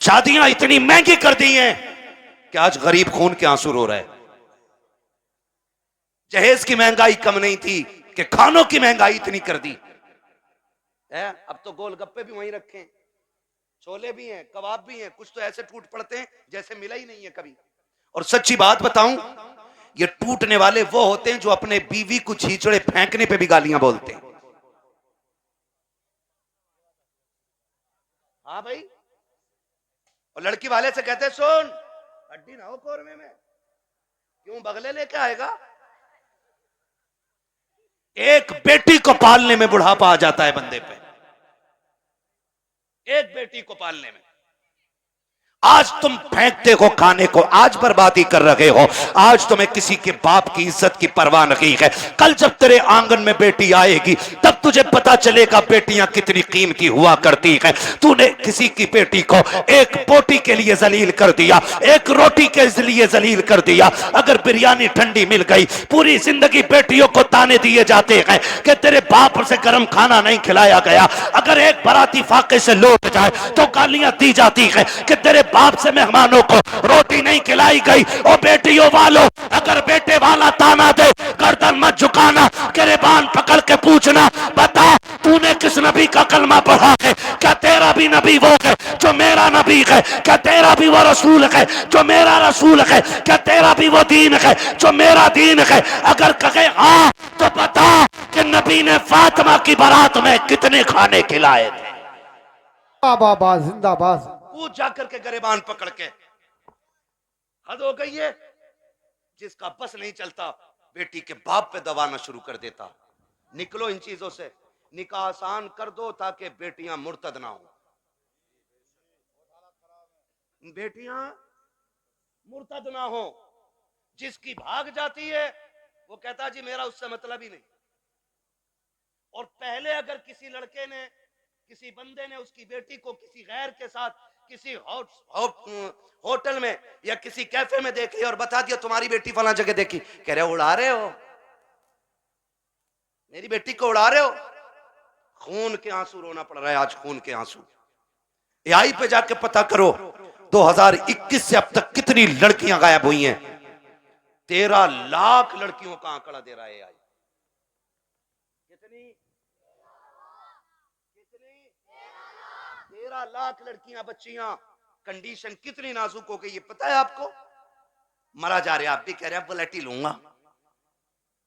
शादियां इतनी महंगी कर दी हैं कि आज गरीब खून के आंसू रो रहा है। जहेज की महंगाई कम नहीं थी कि खानों की महंगाई इतनी कर दी है। अब तो गोलगप्पे भी वहीं रखे हैं, छोले भी हैं, कबाब भी हैं, कुछ तो ऐसे टूट पड़ते हैं जैसे मिला ही नहीं है कभी। और सच्ची बात बताऊं, ये टूटने वाले वो होते हैं जो अपने बीवी को छींचड़े फेंकने पे भी गालियां बोलते हैं। हाँ भाई, और लड़की वाले से कहते हैं सुन, हड्डी ना हो कौरमे में, क्यों बगले लेके आएगा। एक बेटी को पालने में बुढ़ापा आ जाता है बंदे पे, एक बेटी को पालने में। आज तुम फेंकते हो खाने को, आज बर्बादी कर रहे हो, आज तुम्हें किसी के बाप की इज्जत की परवाह नहीं है। कल जब तेरे आंगन में बेटी आएगी तब तुझे पता चलेगा बेटियां कितनी कीमती हुआ करती हैं। तूने किसी की बेटी को एक बोटी के लिए जलील कर दिया, एक रोटी के लिए जलील कर दिया। अगर बिरयानी ठंडी मिल गई, पूरी जिंदगी बेटियों को ताने दिए जाते हैं कि तेरे बाप से गर्म खाना नहीं खिलाया गया। अगर एक बाराती फाके से लौट जाए तो गालियां दी जाती है कि तेरे बाप से मेहमानों को रोटी नहीं खिलाई गई। और बेटियों वालों, अगर बेटे वाला ताना दे, गर्दन मत झुकाना, गिरबान पकड़ के पूछना, बता तूने किस नबी का कलमा पढ़ा है? क्या तेरा भी नबी वो है जो मेरा नबी है? क्या तेरा भी वो रसूल है जो मेरा रसूल है? क्या तेरा भी वो दीन है जो मेरा दीन है? अगर कहे हाँ तो बता कि नबी ने फातिमा की बारात में कितने खाने खिलाए थे। जिंदाबाद जिंदाबाद। पूछ जाकर के गिरबान पकड़ के। हद हो गई है। जिसका बस नहीं चलता बेटी के बाप पे दबाना शुरू कर देता। निकलो इन चीजों से, निकाह आसान कर दो ताकि बेटियां मुर्तद ना हो। बेटियां मुर्तद ना हो। जिसकी भाग जाती है वो कहता जी मेरा उससे मतलब ही नहीं। और पहले अगर किसी लड़के ने, किसी बंदे ने उसकी बेटी को किसी गैर के साथ किसी होटल में या किसी कैफे में देख लिया और बता दिया तुम्हारी बेटी फला जगह देखी, कह रहे हो उड़ा रहे हो, मेरी बेटी को उड़ा रहे हो। खून के आंसू रोना पड़ रहा है आज, खून के आंसू। एआई पे जाके पता करो 2021 से अब तक कितनी लड़कियां गायब हुई हैं। 13 लाख लड़कियों का आंकड़ा दे रहा है एआई। कितनी कितनी 13 लाख लड़कियां, बच्चियां। कंडीशन कितनी नाजुक हो गई है पता है आपको। मरा जा रहे, आप भी कह रहे हैं बुलेट ही लूंगा,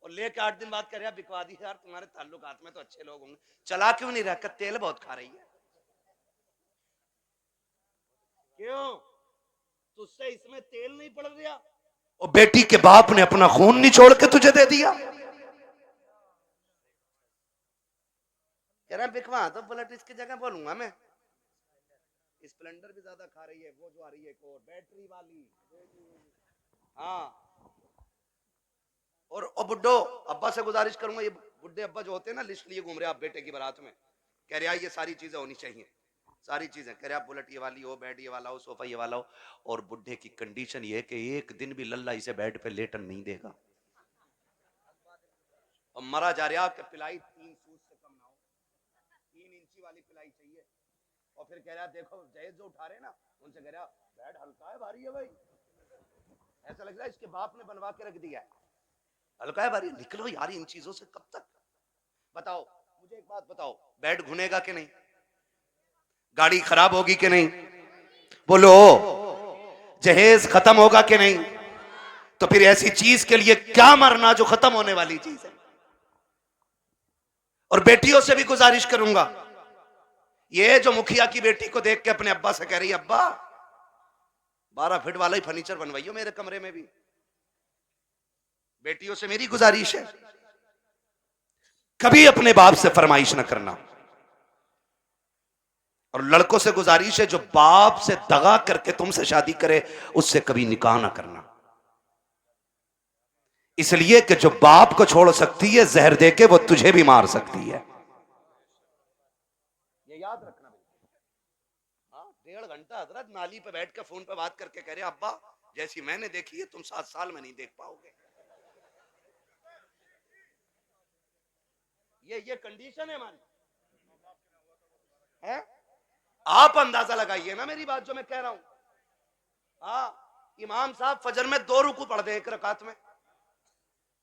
और लेके 8 दिन बाद कह रहे हैं बिकवा दी यार, तुम्हारे ताल्लुकात में तो अच्छे लोग होंगे। चला क्यों नहीं रहा? तेल बहुत खा रही है। क्यों? तुझसे इसमें तेल नहीं पड़ रहा? और बेटी के बाप ने अपना खून नहीं छोड़ के तुझे दे दिया। कह रहा बिकवा तो बुलेट, इसकी जगह बोलूंगा मैं। स्प्लेंडर भी ज्यादा खा रही है, वो जो आ रही है एक और बैटरी वाली। हाँ, और बुड्ढो अब्बा से गुजारिश करूंगा, ये बुड्ढे अब्बा जो होते हैं ना, लिस्ट लिए घूम रहे आप बेटे की बारात में, कह रहे ये सारी चीजें होनी चाहिए, सारी चीजें। कह रहे आप बुलेट ये वाली हो, बेड ये वाला हो, सोफा ये वाला हो। और बुड्ढे की कंडीशन ये है कि एक दिन भी लल्ला इसे बेड पे लेटन नहीं देगा। और मरा जा रहा कि पिलाई 3 सूट से कम ना हो, 3 इंची वाली पिलाई चाहिए। और फिर कह रहा देखो जहेज जो उठा रहे ना, उनसे कह रहा बेड हल्का है भारी है भाई, ऐसा लग रहा है इसके बाप ने बनवा के रख दिया है, हल्का है भारी। निकलो यार इन चीजों से, कब तक। बताओ मुझे एक बात बताओ, बेड घुनेगा कि नहीं? गाड़ी खराब होगी कि नहीं? बोलो। जहेज खत्म होगा कि नहीं? तो फिर ऐसी चीज के लिए क्या मरना जो खत्म होने वाली चीज है। और बेटियों से भी गुजारिश करूंगा, ये जो मुखिया की बेटी को देख के अपने अब्बा से कह रही है अब्बा 12 फीट वाला ही फर्नीचर बनवाइयो मेरे कमरे में भी। बेटियों से मेरी गुजारिश है, कभी अपने बाप से फरमाइश न करना। और लड़कों से गुजारिश है जो बाप से दगा करके तुमसे शादी करे उससे कभी निकाह ना करना। इसलिए कि जो बाप को छोड़ सकती है जहर देके वो तुझे भी मार सकती है, ये याद रखना। हाँ, 1.5 घंटा हजरत नाली पे बैठ के फोन पे बात करके कह रहे अब्बा जैसी मैंने देखी है तुम 7 साल में नहीं देख पाओगे। ये कंडीशन है हमारी है। आप अंदाजा लगाइए ना मेरी बात जो मैं कह रहा हूं। हाँ, इमाम साहब फजर में 2 रुकू पढ़ दे एक रकात में,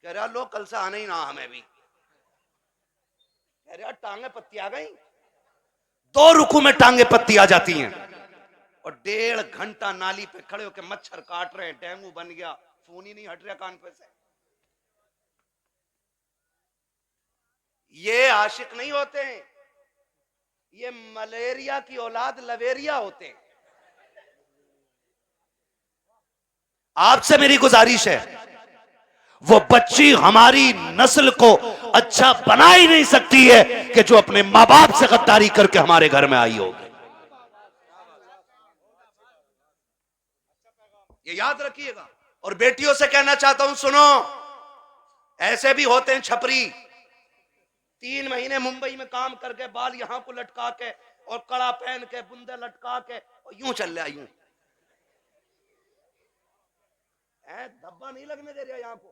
कह रहा लो कल से आना ही ना हमें भी, कह रहा टांगे पत्ती आ गई। 2 रुकू में टांगे पत्ती आ जाती हैं और 1.5 घंटा नाली पे खड़े होकर मच्छर काट रहे हैं, डेंगू बन गया, खून ही नहीं हट रहा कान पे से। ये आशिक नहीं होते हैं, ये मलेरिया की औलाद लवेरिया होते हैं। आपसे मेरी गुजारिश है, वो बच्ची हमारी नस्ल को अच्छा बना ही नहीं सकती है कि जो अपने मां बाप से गद्दारी करके हमारे घर में आई होगी। ये याद रखिएगा। और बेटियों से कहना चाहता हूं, सुनो, ऐसे भी होते हैं छपरी, 3 महीने मुंबई में काम करके बाल यहां को लटका के और कड़ा पहन के बुंदे लटका के और यूं चल रहा, यूं धब्बा नहीं लगने दे रहा यहां को,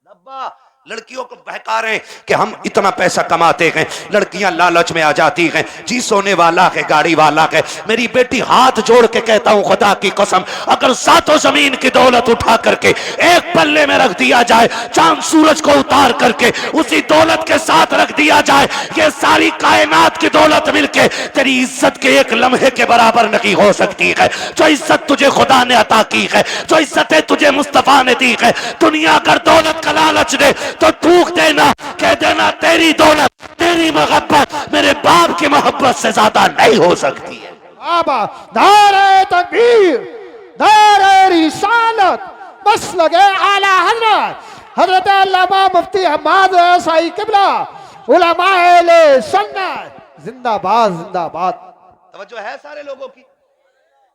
धब्बा लड़कियों को बहका रहे हैं कि हम इतना पैसा कमाते हैं, लड़कियां लालच में आ जाती हैं, जी सोने वाला है, गाड़ी वाला है। मेरी बेटी हाथ जोड़ के कहता हूं, खुदा की कसम, अगर 7 जमीन की दौलत उठा करके एक पल्ले में रख दिया जाए, चांद सूरज को उतार करके उसी दौलत के साथ रख दिया जाए, ये सारी कायनात की दौलत मिलके तेरी इज्जत के एक लम्हे के बराबर नहीं हो सकती है। जो इज्जत तुझे खुदा ने अता की है, जो इज्जतें तुझे मुस्तफा ने दी है, दुनिया अगर दौलत का लालच दे तो थूक देना, कह देना तेरी दौलत, तेरी मोहब्बत मेरे बाप की मोहब्बत से ज्यादा नहीं हो सकती है। बाबा नारे तकबीर, नारे रिसालत, बस लगे आला हजरत हजरत अल्लामा मुफ्ती अहमद साई किबला उलमाए सुन्नत, जिंदाबाद जिंदाबाद। तवज्जो है सारे लोगों की।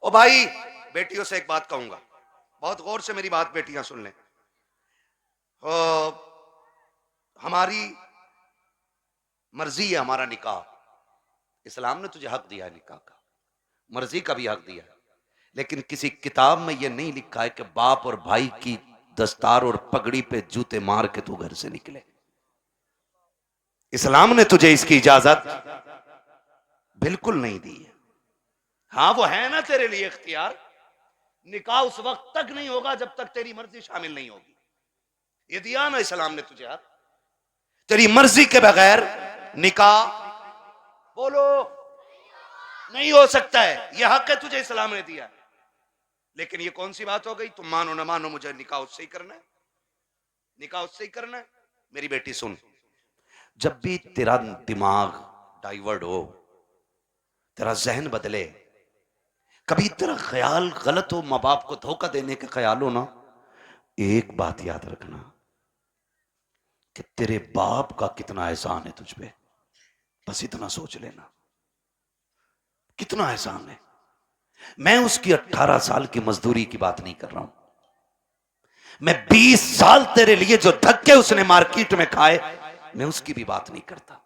ओ भाई, बेटियों से एक बात कहूंगा, बहुत गौर से मेरी बात बेटियां सुन लें। हमारी मर्जी है हमारा निकाह, इस्लाम ने तुझे हक दिया है निकाह का, मर्जी का भी हक दिया है, लेकिन किसी किताब में यह नहीं लिखा है कि बाप और भाई की दस्तार और पगड़ी पे जूते मार के तू घर से निकले। इस्लाम ने तुझे इसकी इजाजत बिल्कुल नहीं दी है। हाँ, वो है ना तेरे लिए इख्तियार, निकाह उस वक्त तक नहीं होगा जब तक तेरी मर्जी शामिल नहीं होगी। ये दिया ना इस्लाम ने तुझे हक, तेरी मर्जी के बगैर निकाह बोलो नहीं हो सकता है, यह हक है तुझे इस्लाम ने दिया। लेकिन ये कौन सी बात हो गई, तुम मानो ना मानो मुझे निकाह उससे ही करना है, निकाह उससे ही करना है। मेरी बेटी सुन, जब भी तेरा दिमाग डाइवर्ट हो, तेरा जहन बदले, कभी तेरा ख्याल गलत हो, मां बाप को धोखा देने का ख्याल हो ना, एक बात याद रखना कि तेरे बाप का कितना एहसान है तुझ पे, बस इतना सोच लेना, कितना एहसान है। मैं उसकी 18 साल की मजदूरी की बात नहीं कर रहा हूं, मैं 20 साल तेरे लिए जो धक्के उसने मार्केट में खाए, मैं उसकी भी बात नहीं करता।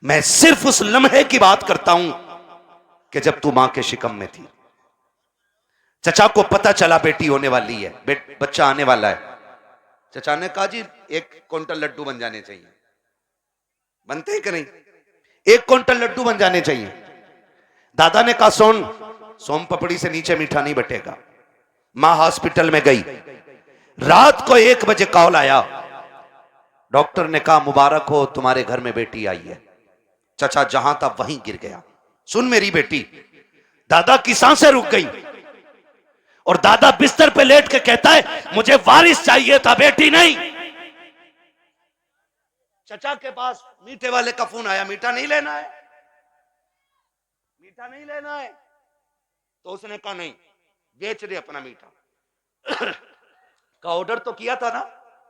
मैं सिर्फ उस लम्हे की बात करता हूं कि जब तू मां के शिकम में थी, चचा को पता चला बेटी होने वाली है, बच्चा आने वाला है। चचा ने कहा जी 1 क्विंटल लड्डू बन जाने चाहिए, बनते हैं कि नहीं, 1 क्विंटल लड्डू बन जाने चाहिए। दादा ने कहा सोम पपड़ी से नीचे मीठा नहीं बटेगा। मां हॉस्पिटल में गई, रात को 1 बजे कॉल आया, डॉक्टर ने कहा मुबारक हो, तुम्हारे घर में बेटी आई है। चचा जहां था वहीं गिर गया। सुन मेरी बेटी, दादा की सांसें रुक गई और दादा बिस्तर पे लेट के कहता है मुझे वारिस चाहिए था, बेटी नहीं। चचा के पास मीठे वाले का फोन आया, मीठा नहीं लेना है, मीठा नहीं लेना है। तो उसने कहा नहीं, बेच दे अपना मीठा। का ऑर्डर तो किया था ना,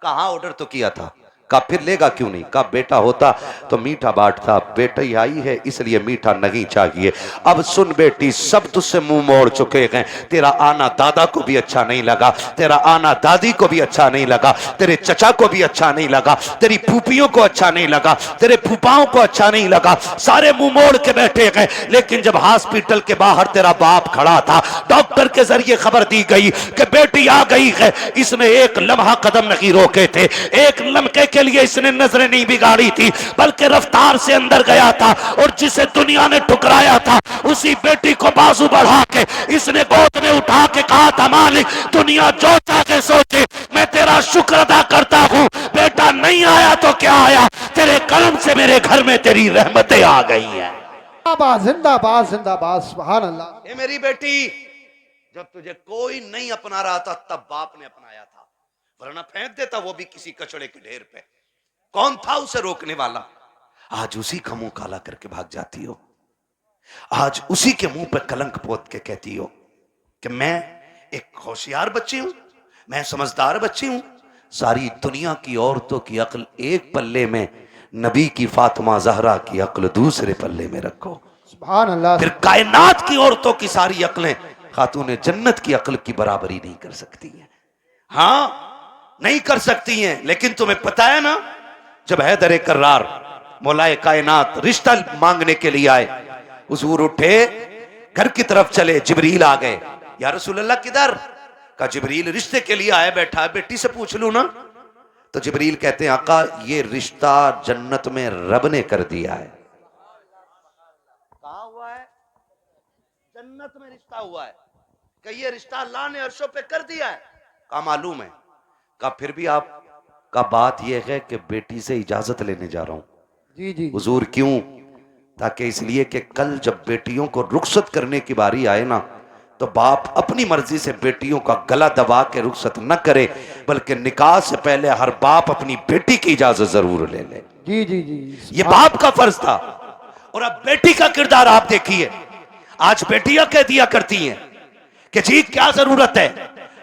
कहा ऑर्डर तो किया था, का फिर लेगा क्यों नहीं, का बेटा होता तो मीठा बांटता, बेटा ही आई है इसलिए मीठा नहीं चाहिए। अब सुन बेटी, सब तुझसे मुंह मोड़ चुके हैं, तेरा आना दादा को भी अच्छा नहीं लगा, तेरा आना दादी को भी अच्छा नहीं लगा, तेरे चचा को भी अच्छा नहीं लगा, तेरी फूफियों को अच्छा नहीं लगा, तेरे फूफाओं को अच्छा नहीं लगा, सारे मुंह मोड़ के बैठे हैं। लेकिन जब हॉस्पिटल के बाहर तेरा बाप खड़ा था, डॉक्टर डॉक्टर के जरिए खबर दी गई कि बेटी आ गई है, इसने एक लम्हा कदम नहीं रोके थे, एक लम्हे के लिए इसने नजरें नहीं बिगाड़ी थी, बल्कि रफ्तार से अंदर गया था और जिसे दुनिया ने ठुकराया था उसी बेटी को बाजू बढ़ा के इसने गोद में उठा के कहा था, मालिक दुनिया जो चाहे सोचे, मैं तेरा शुक्र अदा करता हूं, बेटा नहीं आया तो क्या आया, तेरे कर्म से मेरे घर में तेरी रहमतें आ गई हैं। जिंदाबाद जिंदाबाद जिंदाबाद, सुभान अल्लाह। ये मेरी बेटी, जब तुझे कोई नहीं अपना रहा था तब बाप ने अपनाया था, वरना फेंक देता वो भी किसी कचड़े के ढेर पे। कौन था उसे रोकने वाला? आज उसी का मुंह काला करके भाग जाती हो, आज उसी के मुंह पे कलंक पोत के कहती हो कि मैं एक होशियार बच्ची हूं, मैं समझदार बच्ची हूं। सारी दुनिया की औरतों की अक्ल एक पल्ले में, नबी की फातिमा जहरा की अक्ल दूसरे पल्ले में रखो। सुभान अल्लाह। फिर कायनात की औरतों की सारी अक्लें खातून जन्नत की अक्ल की बराबरी नहीं कर सकती हैं। हाँ नहीं कर सकती हैं, लेकिन तुम्हें पता है ना, जब हैदर कर्रार मौलाए कायनात रिश्ता मांगने के लिए आए, हुजूर उठे घर की तरफ चले, जिब्रील आ गए। या रसूल अल्लाह किधर? का जिब्रील रिश्ते के लिए आया बैठा है, बेटी से पूछ लू ना। तो जिब्रील कहते हैं आका ये रिश्ता जन्नत में रब ने कर दिया है। कहा हुआ है? जन्नत में रिश्ता हुआ है। कि ये रिश्ता अल्लाह ने अर्शों पे कर दिया है। कहा मालूम है। कहा फिर भी आप का बात यह है कि बेटी से इजाजत लेने जा रहा हूं। जी जी हुजूर क्यों? ताकि इसलिए कि कल जब बेटियों को रुखसत करने की बारी आए ना, तो बाप अपनी मर्जी से बेटियों का गला दबा के रुखसत न करे, बल्कि निकाह से पहले हर बाप अपनी बेटी की इजाजत जरूर ले ले। जी जी जी, ये बाप का फर्ज था। और अब बेटी का किरदार आप देखिए। आज बेटियां कह दिया करती हैं कि जी क्या जरूरत है,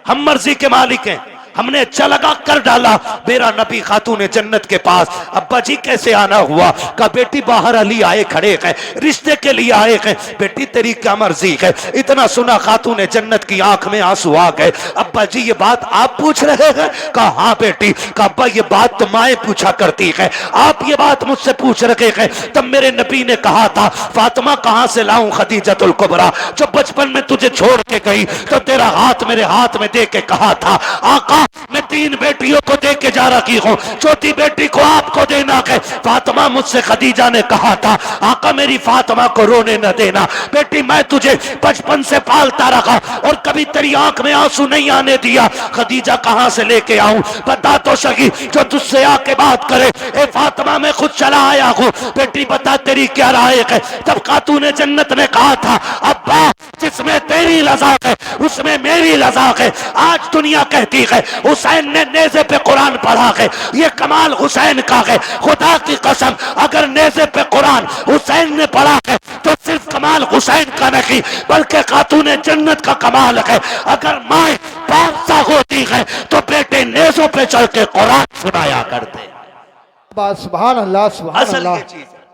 हम मर्जी के मालिक हैं, हमने अच्छा लगा कर डाला। मेरा नबी खातून जन्नत के पास, अब्बा जी कैसे आना हुआ? का बेटी बाहर अली आए खड़े हैं, रिश्ते के लिए आए हैं। बेटी तेरी क्या मर्जी है? इतना सुना खातून जन्नत की आंख में आंसू आ गए। अब्बा जी ये बात आप पूछ रहे हैं? कहा हाँ बेटी। का अब्बा ये बात तो माए पूछा करती है, आप ये बात मुझसे पूछ रहे हैं। तब मेरे नबी ने कहा था फातिमा कहां से लाऊं खदीजतुल कुबरा, जो बचपन में तुझे छोड़ के गई तो तेरा हाथ मेरे हाथ में दे के कहा था आका मैं 3 बेटियों को दे के जा रही हूं, चौथी बेटी को आपको देना है। फातिमा मुझसे खदीजा ने कहा था आका मेरी फातिमा को रोने न देना, बेटी मैं तुझे बचपन से पालता रहा और कभी तेरी आंख में आंसू नहीं आने दिया। खदीजा कहां से लेके आऊं? बता तो सही, जो तुझसे आके बात करे। ए फातिमा मैं खुद चला आया हूं, बेटी बता तेरी क्या राय है? तब खातून जन्नत ने कहा था अब्बा जिसमें तेरी रजा है उसमें मेरी रजा है। आज दुनिया कहती है हुसैन ने नेज़े पे कुरान पढ़ा है, ये कमाल हुसैन का है। खुदा की कसम अगर नेज़े पे कुरान हुसैन ने पढ़ा है तो सिर्फ कमाल हुसैन का नहीं बल्कि खातून जन्नत का कमाल है। अगर माए बादशाह होती है तो बेटे नेज़ों पे चढ़ के कुरान सुनाया करते। सुभान अल्लाह सुभान असल अल्लाह। ये चीज है,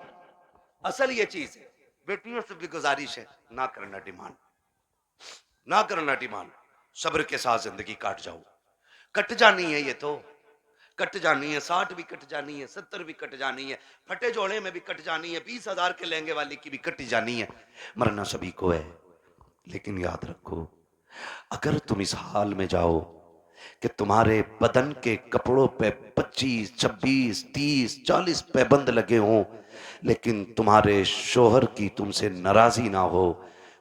असल ये चीज है। बेटियों से भी गुजारिश है ना करना डिमांड, ना करना डिमांड। सब्र के साथ जिंदगी काट जाओ, कट जानी है, ये तो कट जानी है। 60 भी कट जानी है, 70 भी कट जानी है, फटे जोड़े में भी कट जानी है, 20,000 के लहंगे वाली की भी कटी जानी है। मरना सभी को है, लेकिन याद रखो अगर तुम इस हाल में जाओ कि तुम्हारे बदन के कपड़ों पे 25, 26, 30, 40 पैबंद लगे हों, लेकिन तुम्हारे शोहर की तुमसे नाराजी ना हो,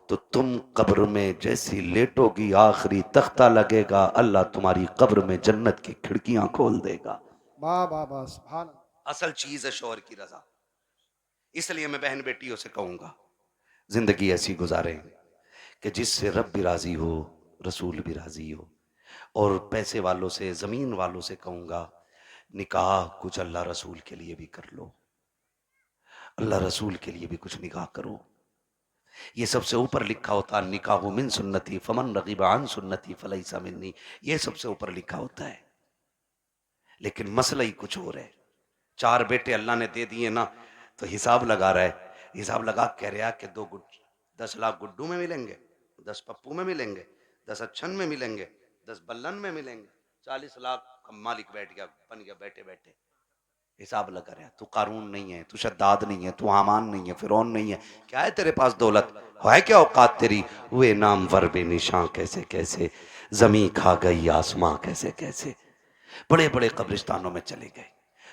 तो तुम कब्र में जैसी लेटोगी आखिरी तख्ता लगेगा, अल्लाह तुम्हारी कब्र में जन्नत की खिड़कियां खोल देगा। वाह वाह वाह सुभान। असल चीज है शोहर की रजा। इसलिए मैं बहन बेटियों से कहूंगा जिंदगी ऐसी गुजारें कि जिससे रब भी राजी हो, रसूल भी राजी हो। और पैसे वालों से, जमीन वालों से कहूंगा निकाह कुछ अल्लाह रसूल के लिए भी कर लो, अल्लाह रसूल के लिए भी कुछ निकाह करो। ये सबसे ऊपर लिखा होता है निकाह मिन सुन्नती फमन रगीब अन सुन्नती फलैसा मिन्नी, ये सबसे ऊपर लिखा होता है। लेकिन मसला ही कुछ और है। 4 बेटे अल्लाह ने दे दिए ना, तो हिसाब लगा रहा है, हिसाब लगा कह रहा कि 10 लाख गुड्डू में मिलेंगे, 10 पप्पू में मिलेंगे, 10 अच्छन में मिलेंगे, 10 बल्लन में मिलेंगे, 40 लाख का मालिक बैठ गया, बन गया बैठे बैठे। हिसाब लगा रहा है, तू कारून नहीं है, तू शद्दाद नहीं है, तू हामान नहीं है, फिरौन नहीं है, क्या है तेरे पास दौलत है, क्या औकात तेरी? हुए नाम वर बेनिशां कैसे कैसे, जमी खा गई आसमां कैसे कैसे। बड़े बड़े कब्रिस्तानों में चले गए।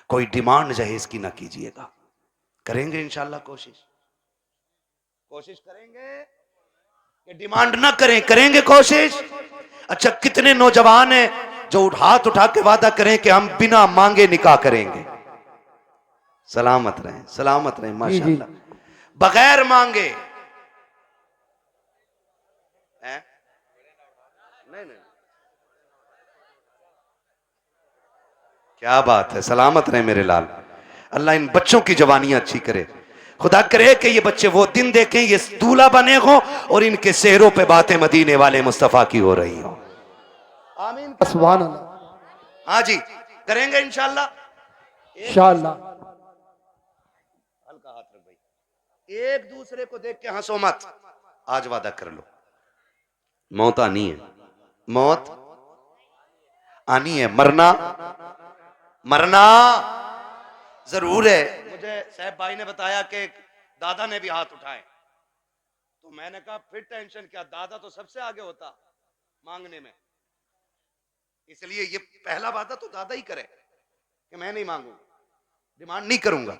कोई डिमांड जहेज की ना कीजिएगा, करेंगे इंशाल्लाह कोशिश, कोशिश करेंगे कि डिमांड ना करें, करेंगे कोशिश। अच्छा, कितने नौजवान हैं जो हाथ उठा के वादा करें कि हम बिना मांगे निकाह करेंगे? सलामत रहें, सलामत रहें, जी जी माशाल्लाह, बगैर मांगे हैं? नहीं नहीं, क्या बात है, सलामत रहे मेरे लाल। अल्लाह इन बच्चों की जवानियां अच्छी करे। खुदा करे कि ये बच्चे वो दिन देखें, ये दूल्हा बने हो और इनके सेहरों पे बातें मदीने वाले मुस्तफा की हो रही हो। आमीन। सुभान अल्लाह। हाँ जी, करेंगे इंशाल्लाह। इंशाअल्लाह। हल्का हाथ रख भाई, एक दूसरे को देख के हंसो मत। आज वादा कर लो, मौत आनी है, मौत आनी है, मरना मरना जरूर है। मुझे साहब भाई ने बताया कि दादा ने भी हाथ उठाए, तो मैंने कहा फिर टेंशन क्या, दादा तो सबसे आगे होता मांगने में, इसलिए ये पहला वादा तो दादा ही करे कि मैं नहीं मांगूंगा, डिमांड नहीं करूंगा।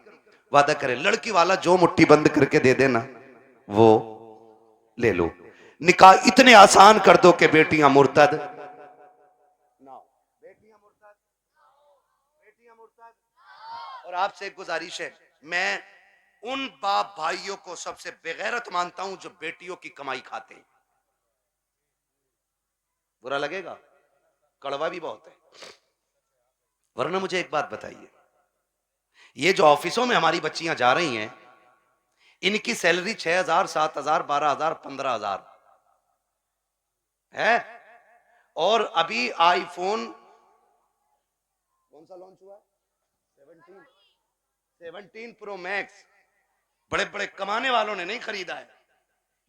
वादा करे, लड़की वाला जो मुट्ठी बंद करके दे देना वो ले लो। निकाह इतने आसान कर दो कि बेटियां मुर्तद ना हो, बेटियां मुर्तद, बेटियां मुर्तद। और आपसे एक गुजारिश है, मैं उन बाप भाइयों को सबसे बेगैरत मानता हूं जो बेटियों की कमाई खाते हैं। बुरा लगेगा, कड़वा भी बहुत है। वरना मुझे एक बात बताइए, ये जो ऑफिसों में हमारी बच्चियां जा रही हैं, इनकी सैलरी 6,000, 7,000, 12,000, 15,000 है, और अभी आईफोन कौन सा लॉन्च हुआ है, 17 प्रो मैक्स, बड़े बड़े कमाने वालों ने नहीं खरीदा है।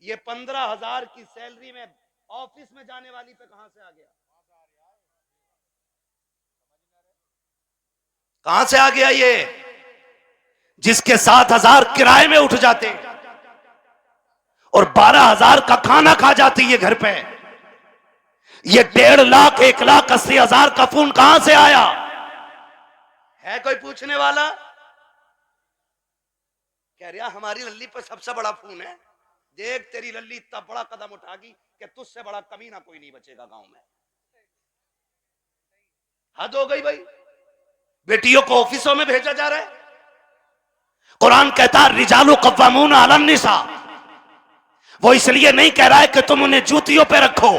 ये 15,000 की सैलरी में ऑफिस में जाने वाली पे कहां से आ गया, कहां से आ गया ये, जिसके 7,000 किराए में उठ जाते और 12,000 का खाना खा जाती है घर पे। ये 1.5 लाख, 1,80,000 का फोन कहां से आया है? कोई पूछने वाला? कह रहा हमारी लल्ली पर सबसे बड़ा फोन है, देख तेरी लल्ली इतना बड़ा कदम उठागी कि तुझसे बड़ा कमीना कोई नहीं बचेगा गांव में। हद हो गई भाई, बेटियों को ऑफिसों में भेजा जा रहा है। कुरान कहता है रिजालु कव्वामून अलन निसा, वो इसलिए नहीं कह रहा है कि तुम उन्हें जूतियों पे रखो,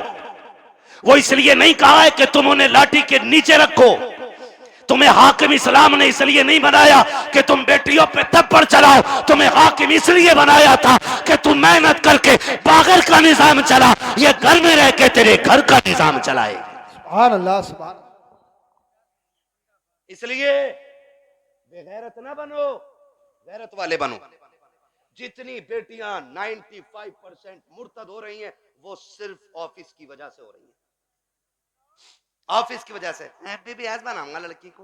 वो इसलिए नहीं कहा है कि तुम उन्हें लाठी के नीचे रखो, तुम्हें हाकिम इस्लाम ने इसलिए नहीं बनाया कि तुम बेटियों पे थप्पड़ चलाओ, तुम्हें हाकिम इसलिए बनाया था कि तुम मेहनत करके बागर का निजाम चला, ये घर में रह के तेरे घर का निजाम चलाए। सुभान अल्लाह। सुभान। इसलिए बेगैरत ना बनो, गैरत वाले बनो। जितनी बेटियां 95% मुर्तद हो रही हैं, वो सिर्फ ऑफिस की वजह से हो रही हैं, ऑफिस की वजह से। बीबीएस बनाऊंगा लड़की को,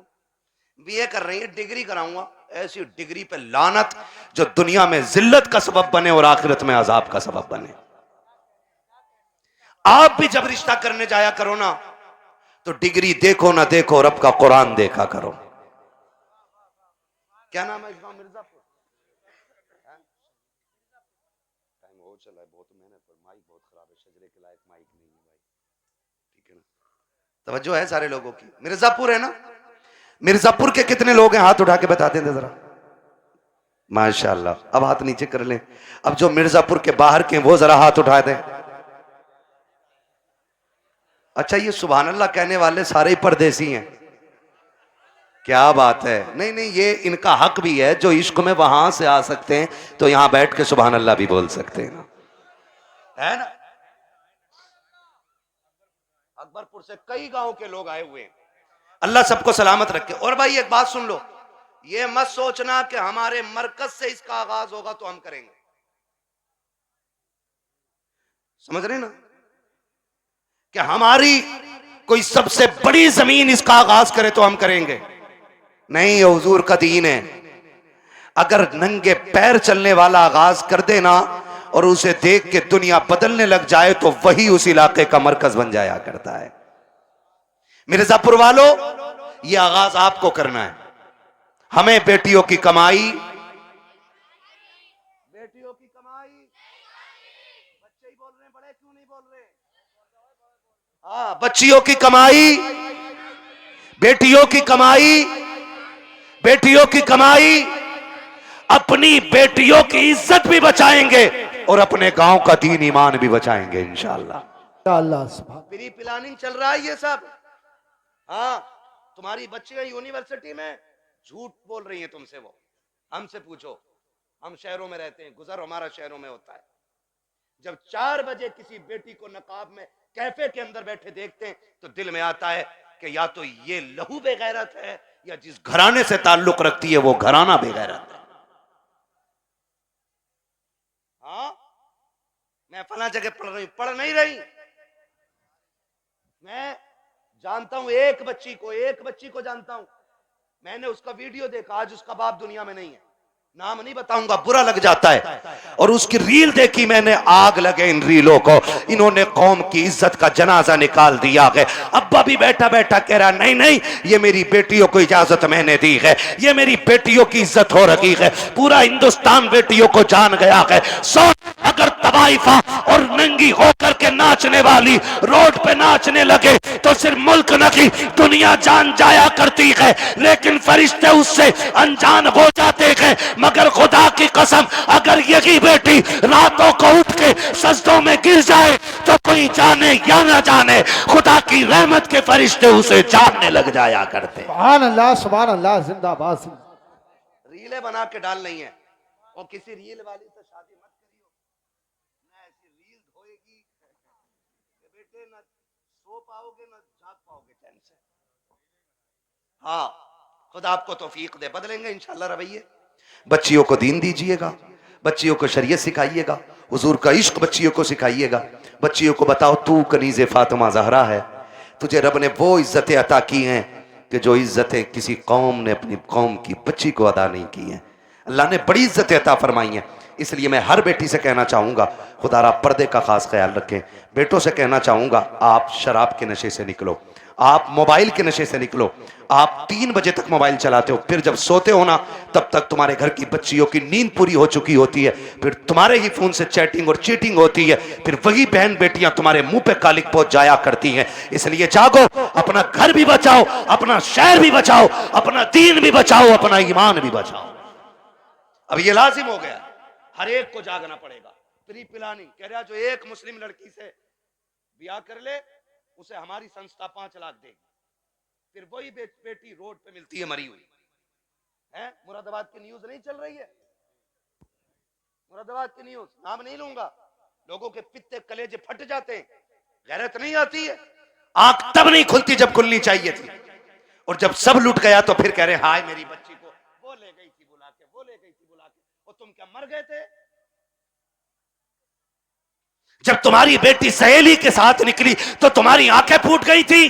बीए कर रही है, डिग्री कराऊंगा, ऐसी डिग्री पे लानत जो दुनिया में जिल्लत का सबब बने और आखिरत में अजाब का सबब बने। आप भी जब रिश्ता करने जाया करो ना, तो डिग्री देखो ना देखो, रब का कुरान देखा करो। क्या नाम है इस गांव? मिर्जापुर। टाइम हो चला है, बहुत मेहनत पर, माइक बहुत खराब है, शजरे के लायक माइक नहीं है भाई, ठीक है ना? तवज्जो है सारे लोगों की। मिर्जापुर है ना? मिर्जापुर के कितने लोग हैं, हाथ उठा के बता दें जरा। माशाल्लाह, अब हाथ नीचे कर लें। अब जो मिर्जापुर के बाहर के वो जरा हाथ उठा दें। अच्छा, ये सुभान अल्लाह कहने वाले सारे ही परदेसी हैं, क्या बात है। नहीं नहीं, ये इनका हक भी है, जो इश्क में वहां से आ सकते हैं तो यहां बैठ के सुभान अल्लाह भी बोल सकते हैं ना, है ना? अकबरपुर से कई गांव के लोग आए हुए हैं, अल्लाह सबको सलामत रखे। और भाई एक बात सुन लो, ये मत सोचना कि हमारे मरकज से इसका आगाज होगा तो हम करेंगे, समझ रहे ना, कि हमारी कोई सबसे बड़ी जमीन इसका आगाज करे तो हम करेंगे। नहीं, ये हुजूर का दीन है। अगर नंगे पैर चलने वाला आगाज कर देना और उसे देख के दुनिया बदलने लग जाए तो वही उस इलाके का मरकज बन जाया करता है। मिर्जापुर वालों, ये आगाज आपको करना है। हमें बेटियों की कमाई, बेटियों की कमाई, बच्चे ही बोल रहे हैं, बड़े क्यों नहीं बोल रहे? हाँ, बच्चियों की कमाई, बेटियों की कमाई, बेटियों की कमाई, अपनी बेटियों की इज्जत भी बचाएंगे और अपने गांव का दीन ईमान भी बचाएंगे इंशाअल्लाह। इंशाअल्लाह सुभान। प्री प्लानिंग चल रहा है ये सब। हाँ, तुम्हारी बच्चियां यूनिवर्सिटी में झूठ बोल रही हैं तुमसे, वो हमसे पूछो। हम शहरों में रहते हैं, गुजर हमारा शहरों में होता है। जब 4 बजे किसी बेटी को नकाब में कैफे के अंदर बैठे देखते हैं तो दिल में आता है कि या तो ये लहू बेगैरत है या जिस घराने से ताल्लुक रखती है वो घराना बेगैरत है। हाँ, मैं फला जगह पढ़ रही हूं, पढ़ नहीं रही। मैं जानता हूं एक बच्ची को जानता हूं। मैंने उसका वीडियो देखा, आज उसका बाप दुनिया में नहीं है, नाम नहीं बताऊंगा, बुरा लग जाता है। और उसकी रील देखी मैंने, आग लगे इन रीलों को। इन्होंने कौम की इज्जत का जनाजा निकाल दिया है। अब्बा भी बैठा बैठा कह रहा नहीं नहीं, ये मेरी बेटियों को इजाजत मैंने दी है, ये मेरी बेटियों की इज्जत हो रही है। पूरा हिंदुस्तान बेटियों को जान गया है। अगर तवाइफा और नंगी होकर के नाचने वाली रोड पे नाचने लगे तो सिर्फ मुल्क नहीं दुनिया जान जाया करती है, लेकिन फरिश्ते उससे अनजान हो जाते हैं। मगर खुदा की कसम, अगर यही बेटी रातों को उठ के सजदों में गिर जाए तो कोई जाने या ना जाने खुदा की रहमत के फरिश्ते उसे जानने लग जाया करते। सुभान अल्लाह, जिंदाबाद। रीलें बना के डाल नहीं है, और किसी रील वाली से शादी मत करियो, ना ऐसी रील होएगी कि बेटे ना सो पाओगे ना जाग पाओगे चैन से। हाँ, खुदा आपको तौफीक दे, बदलेंगे इंशाल्लाह रवैये। बच्चियों को दीन दीजिएगा, बच्चियों को शरीयत सिखाइएगा, हुजूर का इश्क बच्चियों को सिखाइएगा। बच्चियों को बताओ तू कनीज़े फातिमा ज़हरा है, तुझे रब ने वो इज्जतें अता की हैं कि जो इज्जतें किसी कौम ने अपनी कौम की बच्ची को अदा नहीं की हैं। अल्लाह ने बड़ी इज्जतें अता फरमाई हैं। इसलिए मैं हर बेटी से कहना चाहूँगा, खुदारा पर्दे का खास ख्याल रखें। बेटों से कहना चाहूँगा, आप शराब के नशे से निकलो, आप मोबाइल के नशे से निकलो। आप 3 बजे तक मोबाइल चलाते हो, फिर जब सोते हो ना तब तक तुम्हारे घर की बच्चियों की नींद पूरी हो चुकी होती है, फिर तुम्हारे ही फोन से चैटिंग और चीटिंग होती है, फिर वही बहन बेटियां तुम्हारे मुंह पे कालिक पहुंच जाया करती हैं। इसलिए जागो, अपना घर भी बचाओ, अपना शहर भी बचाओ, अपना दीन भी बचाओ, अपना ईमान भी बचाओ। अब ये लाजिम हो गया, हर एक को जागना पड़ेगा। प्री प्लानिंग कह रहा, जो एक मुस्लिम लड़की से ब्याह कर ले उसे हमारी संस्था 5 लाख देगी। फिर वही बेटी रोड पे मिलती है मरी हुई है। मुरादाबाद की न्यूज नहीं चल रही है, मुरादाबाद की न्यूज, नाम नहीं लूंगा, लोगों के पित्ते कलेजे फट जाते हैं, गैरत नहीं आती है। आंख तब नहीं खुलती जब खुलनी चाहिए थी, और जब सब लुट गया तो फिर कह रहे हाय मेरी बच्ची को वो ले गई थी बुला के, वो ले गई थी बुला के। और तुम क्या मर गए थे? जब तुम्हारी बेटी सहेली के साथ निकली तो तुम्हारी आंखें फूट गई थी।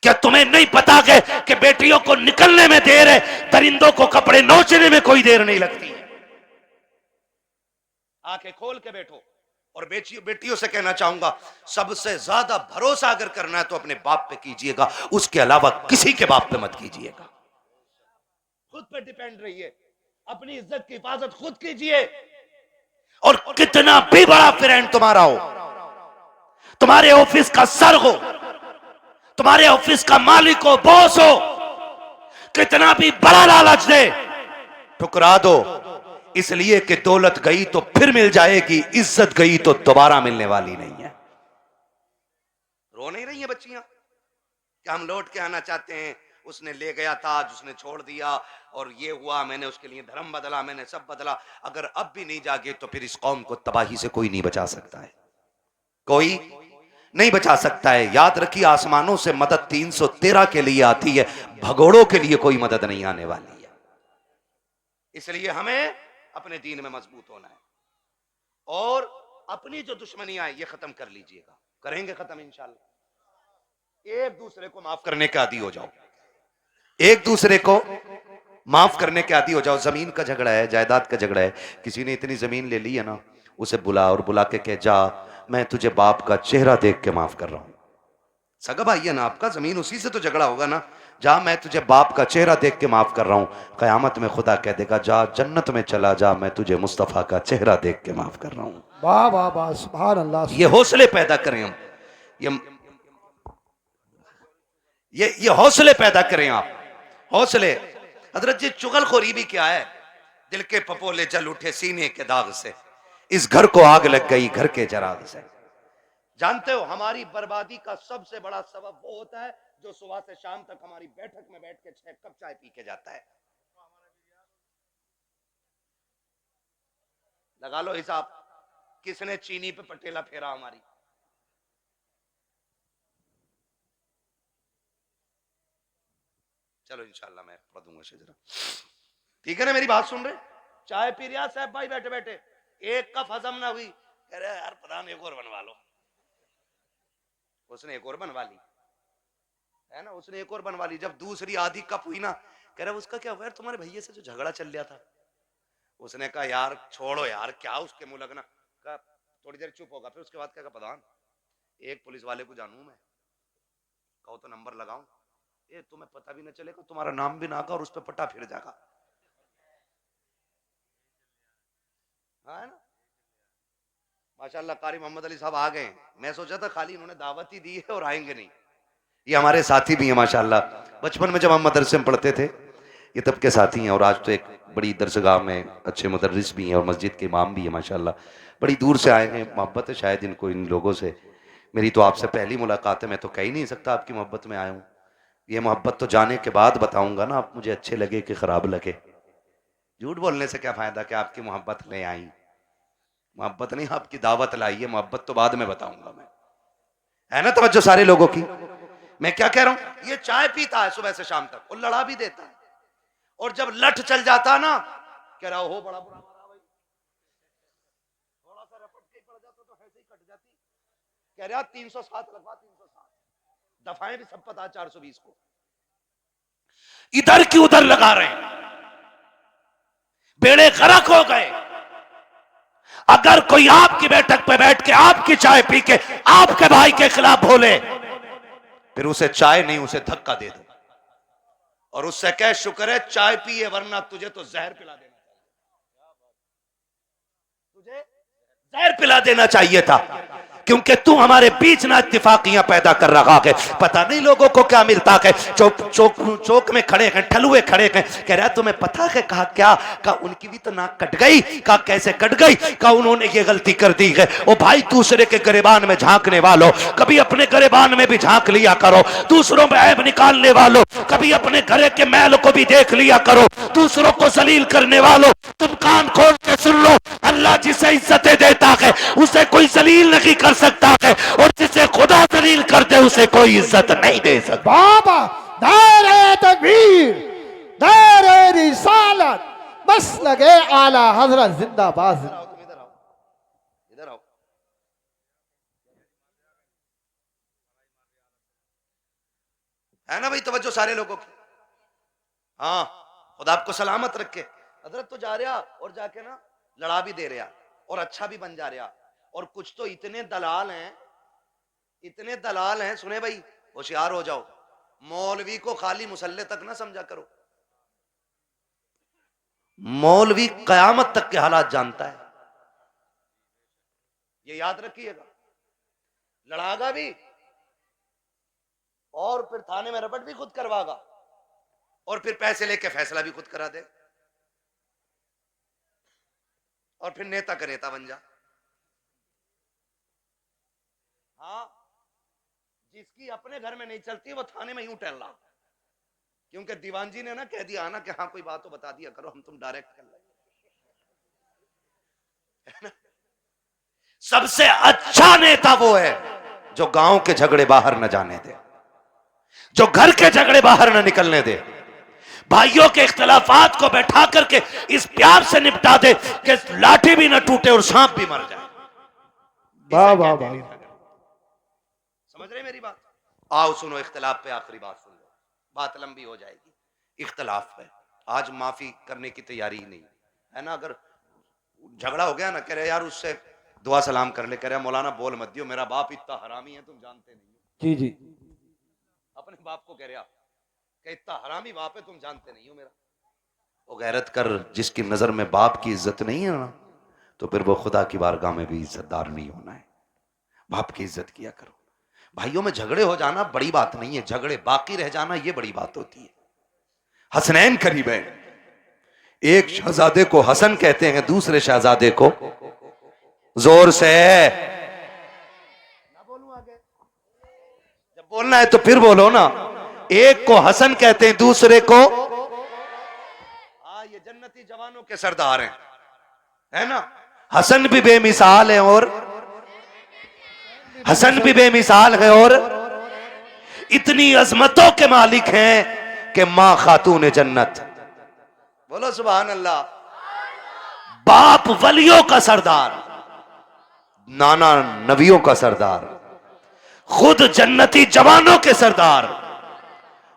क्या तुम्हें नहीं पता कि बेटियों को निकलने में देर है, दरिंदों को कपड़े नोचने में कोई देर नहीं लगती? आंखें खोल के बैठो। और बेटियों से कहना चाहूंगा, सबसे ज्यादा भरोसा अगर करना है तो अपने बाप पे कीजिएगा, उसके अलावा किसी के बाप पे मत कीजिएगा। खुद पे डिपेंड रहिए, अपनी इज्जत की हिफाजत खुद कीजिए। और कितना भी बड़ा फ्रेंड तुम्हारा हो, तुम्हारे ऑफिस का सर हो, तुम्हारे ऑफिस का मालिक हो, बॉस हो, कितना भी बड़ा लालच दे, ठुकरा दो। इसलिए कि दौलत गई तो फिर मिल जाएगी, इज्जत गई तो दोबारा मिलने वाली नहीं है। रो नहीं रही है बच्चियां कि हम लौट के आना चाहते हैं, उसने ले गया ताज, उसने छोड़ दिया, और ये हुआ, मैंने उसके लिए धर्म बदला, मैंने सब बदला। अगर अब भी नहीं जागे तो फिर इस कौम को तबाही से कोई नहीं बचा सकता है, कोई नहीं बचा सकता है। याद रखिए, आसमानों से मदद 313 के लिए आती है, भगोड़ों के लिए कोई मदद नहीं आने वाली है। इसलिए हमें अपने दीन में मजबूत होना है, और अपनी जो दुश्मनी आए ये खत्म कर लीजिएगा, करेंगे खत्म इंशाल्लाह। एक दूसरे को माफ करने का आदी हो जाओ। एक दूसरे को माफ करने के आदी हो जाओ। जमीन का झगड़ा है, जायदाद का झगड़ा है, किसी ने इतनी जमीन ले ली है ना, उसे बुला और बुला के कह, जा मैं तुझे बाप का चेहरा देख के माफ कर रहा हूं। सगा भाई है ना आपका, जमीन उसी से तो झगड़ा होगा ना। जा मैं तुझे बाप का चेहरा देख के माफ कर रहा हूं। कयामत में खुदा कह देगा, जा जन्नत में चला जा, मैं तुझे मुस्तफा का चेहरा देख के माफ कर रहा हूं। वाह वाह वाह, सुभान अल्लाह। ये हौसले पैदा करें हम, ये हौसले पैदा करें आप, हौसले। हजरत जी चुगलखोरी भी क्या है, दिल के पपोले जल उठे सीने के दाग से, इस घर को आग लग गई घर के चराग से। जानते हो हमारी बर्बादी का सबसे बड़ा सबब वो होता है जो सुबह से शाम तक हमारी बैठक में बैठ के 6 कप चाय पी के जाता है। लगा लो हिसाब, किसने चीनी पे पटेला फेरा हमारी। चलो इंशाल्लाह मैं पढ़ दूंगा शेजरा, ठीक है ना, मेरी बात सुन रहे। चाय पी रहा साहब भाई बैठे बैठे, एक कप हजम ना हुई, कह रहे यार प्रधान एक और बनवा लो। उसने एक और बनवा ली है ना, उसने एक और बनवा ली। जब दूसरी आधी कप हुई ना, कह रहा उसका क्या हुआ यार, तुम्हारे भैया से जो झगड़ा चल रहा था। उसने कहा यार छोड़ो यार, क्या उसके मुंह लगना। कहा थोड़ी देर चुप होगा, फिर उसके बाद क्या, प्रधान एक पुलिस वाले को जानू मैं, कहो तो नंबर लगाऊं, ये तुम्हें पता भी न चलेगा, तुम्हारा नाम भी ना आगा और उस पर पट्टा फिर जाएगा। हाँ है ना, माशाल्लाह कारी मोहम्मद अली साहब आ गए। मैं सोचा था खाली इन्होंने दावत ही दी है और आएंगे नहीं, ये हमारे साथी भी हैं माशाल्लाह। बचपन में जब हम मदरसे में पढ़ते थे, ये तब के साथी हैं, और आज तो एक बड़ी दरसगाह में अच्छे मुदर्रिस भी हैं और मस्जिद के इमाम भी हैं माशाल्लाह। बड़ी दूर से आए हैं, मोहब्बत है शायद इनको इन लोगों से। मेरी तो आपसे पहली मुलाकात है, मैं तो कह ही नहीं सकता आपकी मोहब्बत में आया हूँ। ये मोहब्बत तो जाने के बाद बताऊंगा ना, आप मुझे अच्छे लगे कि खराब लगे। झूठ बोलने से क्या फायदा कि आपकी मोहब्बत ले आई, मोहब्बत नहीं आपकी दावत लाई है, मोहब्बत तो बाद में बताऊंगा मैं, है ना तवज्जो सारे लोगों की। मैं क्या कह रहा हूं, ये चाय पीता है सुबह से शाम तक और लड़ा भी देता है, और जब लठ चल जाता है ना, कह रहा हो बड़ा बुरा मारा भाई, थोड़ा सा रपट के पड़ जाता तो ऐसे ही कट जाती। कह रहा 307 लगवा, 307 दफाएं भी सब पता 420 को, इधर की उधर लगा रहे हैं, बेड़े गर्क हो गए। अगर कोई आपकी बैठक पे बैठ के आपकी चाय पी के आपके भाई के खिलाफ बोले, फिर उसे चाय नहीं उसे धक्का दे दो और उससे कह शुक्र है चाय पिए, वरना तुझे तो जहर पिला देना चाहिए, तुझे जहर पिला देना चाहिए था, क्योंकि तू हमारे बीच ना इत्तेफाकियां पैदा कर रहा है। पता नहीं लोगों को क्या मिलता है, चौक में खड़े हैं, ठलुए खड़े हैं, कह रहा तुम्हें पता है, कहा क्या, कहा उनकी भी तो नाक कट गई, कहा कैसे कट गई, कहा उन्होंने ये गलती कर दी है। ओ भाई दूसरे के गिरेबान में झांकने वालों, कभी अपने गिरेबान में भी झांक लिया करो। दूसरों में ऐब निकालने वालों, कभी अपने घरे के मैल को भी देख लिया करो। दूसरों को जलील करने वालों, तुम कान खोल के सुन लो, अल्लाह जिसे इज्जतें देता है उसे कोई जलील नहीं कर सकता है, और जिसे खुदा जलील कर दे उसे कोई इज्जत नहीं दे सकता। बाबा दायरे तकबीर, दायरे रिसालत, बस लगे आला हजरत जिंदाबाद। तुम इधर आओ, इधर आओ। है ना भाई तवज्जो सारे लोगों की। हाँ खुदा आपको सलामत रखे। हजरत तो जा रहा और जाके ना लड़ा भी दे रहा और अच्छा भी बन जा रहा, और कुछ तो इतने दलाल हैं, इतने दलाल हैं, सुने भाई होशियार हो जाओ, मौलवी को खाली मुसल्ले तक ना समझा करो। मौलवी कयामत तक के हालात जानता है, ये याद रखिएगा। लड़ागा भी और फिर थाने में रपट भी खुद करवागा, और फिर पैसे लेके फैसला भी खुद करा दे, और फिर नेता का नेता बन जा। हाँ जिसकी अपने घर में नहीं चलती वो थाने में यूं टहल रहा, क्योंकि दीवान जी ने ना कह दिया ना कि हाँ कोई बात तो बता दिया करो, हम तुम डायरेक्ट कर लेंगे। सबसे अच्छा नेता वो है जो गांव के झगड़े बाहर न जाने दे, जो घर के झगड़े बाहर न निकलने दे, भाइयों के इख्तलाफात को बैठा करके इस प्यार से निपटा दे कि लाठी भी न टूटे और सांप भी मर जाए। वाह वाह वाह, समझ रहे मेरी बात? आओ सुनो, इख्तलाफ पे आखिरी बात सुन लो, बात लंबी हो जाएगी। इख्तलाफ है, आज माफी करने की तैयारी ही नहीं है ना। अगर झगड़ा हो गया ना, कह रहे यार उससे दुआ सलाम कर ले, कह रहे मौलाना बोल मत दियो, मेरा बाप इतना हरामी है तुम जानते नहीं हो। जी जी। अपने बाप को कह रहा कि इतना हरामी बाप है तुम जानते नहीं हो मेरा। वो गैरत कर, जिसकी नजर में बाप की इज्जत नहीं है ना, तो फिर वो खुदा की बारगाह में भी इज्जतदार नहीं होना है। बाप की इज्जत किया करो। भाइयों में झगड़े हो जाना बड़ी बात नहीं है, झगड़े बाकी रह जाना ये बड़ी बात होती है। हसनैन करीब है, एक शहजादे को हसन कहते हैं, दूसरे शहजादे को जोर से ना बोलूं आगे, जब बोलना है तो फिर बोलो ना। एक को हसन कहते हैं, दूसरे को ये जन्नती जवानों के सरदार हैं, है ना। हसन भी बेमिसाल है और हसन भी बेमिसाल है और इतनी अजमतों के मालिक हैं कि मां खातून जन्नत, बोलो सुभान अल्लाह। बाप वलियों का सरदार, नाना नबियों का सरदार, खुद जन्नती जवानों के सरदार,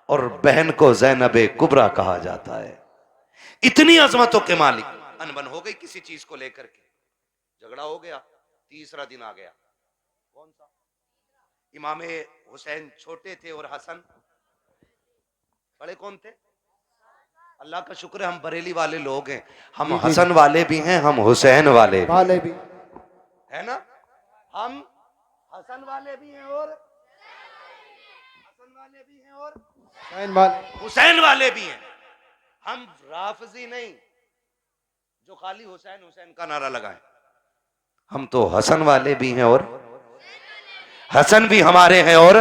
और बहन को ज़ैनबे कुबरा कहा जाता है। इतनी अजमतों के मालिक। अनबन हो गई किसी चीज को लेकर के, झगड़ा हो गया, तीसरा दिन आ गया। कौन सा? इमाम हुसैन छोटे थे और हसन बड़े। कौन थे? अल्लाह का शुक्र है हम बरेली वाले लोग हैं, हम हसन वाले भी हैं, हम हुसैन वाले भी है ना। हम हसन वाले भी हैं और हसन वाले भी हैं और हुसैन वाले भी हैं। हम राफजी नहीं जो खाली हुसैन हुसैन का नारा लगाएं, हम तो हसन वाले भी हैं और हसन भी हमारे हैं। और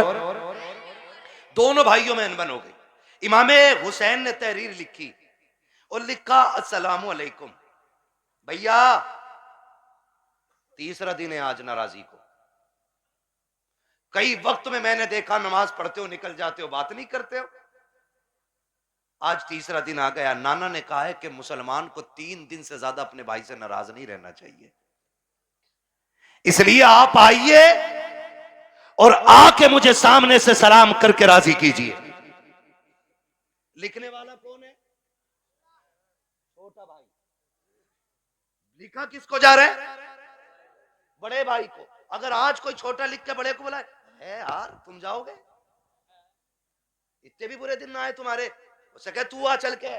दोनों भाइयों में अनबन हो गई। इमाम हुसैन ने तहरीर लिखी और लिखा अस्सलामु अलैकुम भैया, तीसरा दिन है आज नाराजी को। कई वक्त में मैंने देखा नमाज पढ़ते हो निकल जाते हो, बात नहीं करते हो। आज तीसरा दिन आ गया। नाना ने कहा है कि मुसलमान को 3 दिन से ज्यादा अपने भाई से नाराज नहीं रहना चाहिए, इसलिए आप आइए और आके मुझे सामने से सलाम करके राजी कीजिए। लिखने वाला कौन है? छोटा भाई। लिखा किसको जा रहा है? बड़े भाई को। अगर आज कोई छोटा लिख के बड़े को बुलाए, है यार तुम जाओगे, इतने भी बुरे दिन ना आए तुम्हारे, उससे कह तू आ चल के,